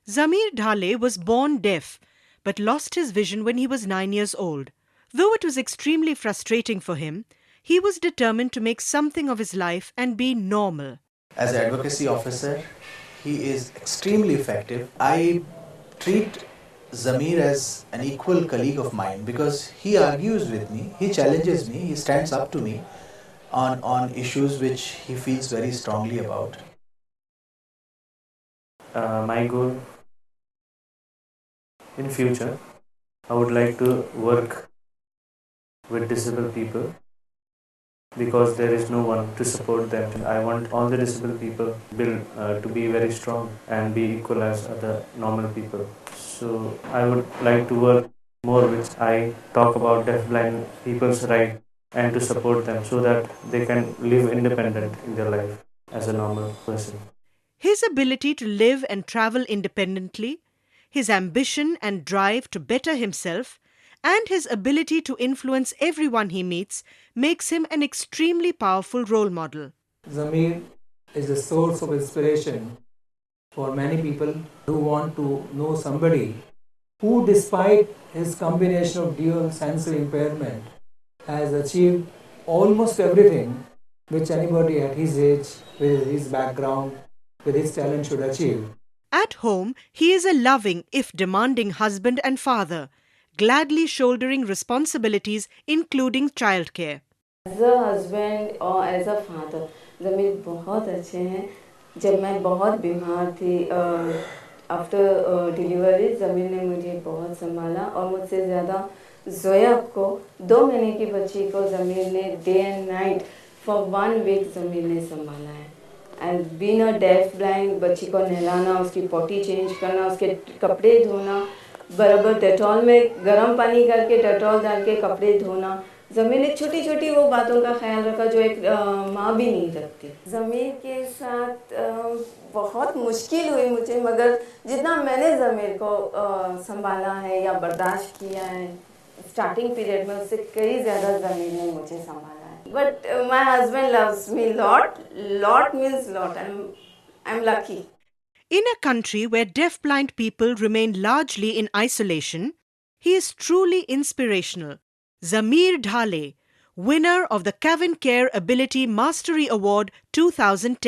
Zamir Dhale was born deaf, but lost his vision when he was 9 years old. Though it was extremely frustrating for him, he was determined to make something of his life and be normal. As an advocacy officer, he is extremely effective. I treat Zamir as an equal colleague of mine because he argues with me, he challenges me, he stands up to me on issues which he feels very strongly about. My goal in future, I would like to work with disabled people because there is no one to support them. I want all the disabled people to be very strong and be equal as other normal people. So I would like to work more which I talk about deaf-blind people's right and to support them so that they can live independent in their life as a normal person. His ability to live and travel independently, his ambition and drive to better himself, and his ability to influence everyone he meets makes him an extremely powerful role model. Zamir is a source of inspiration for many people who want to know somebody who, despite his combination of dual sensory impairment, has achieved almost everything which anybody at his age, with his background, with his talent should achieve. At home, he is a loving, if demanding husband and father, gladly shouldering responsibilities including childcare. As a husband or as a father, ज़मीर बहुत अच्छे हैं. जब मैं बहुत बीमार थी, after delivery ज़मीर ने मुझे बहुत संभाला और मुझसे ज़्यादा ज़ोया को 2 महीने की बच्ची को ज़मीर ने day and night for 1 week Zameer ने संभाला है. And being a deaf blind, बच्ची को नहलाना, उसकी पॉटी चेंज करना, उसके कपड़े धोना, बराबर डेटॉल में गर्म पानी करके डेटॉल डाल के कपड़े धोना. ज़मीर ने छोटी छोटी वो बातों का ख्याल रखा जो एक माँ भी नहीं रखती. ज़मीर के साथ बहुत मुश्किल हुई मुझे, मगर जितना मैंने ज़मीर को संभाला है या बर्दाश्त किया है स्टार्टिंग पीरियड में, उससे कई ज़्यादा ज़मीर ने मुझे संभाला है. But my husband loves me lot means lot. I'm lucky. In a country where deaf-blind people remain largely in isolation, he is truly inspirational. Zamir Dhale, winner of the Kavin Care Ability Mastery Award 2010.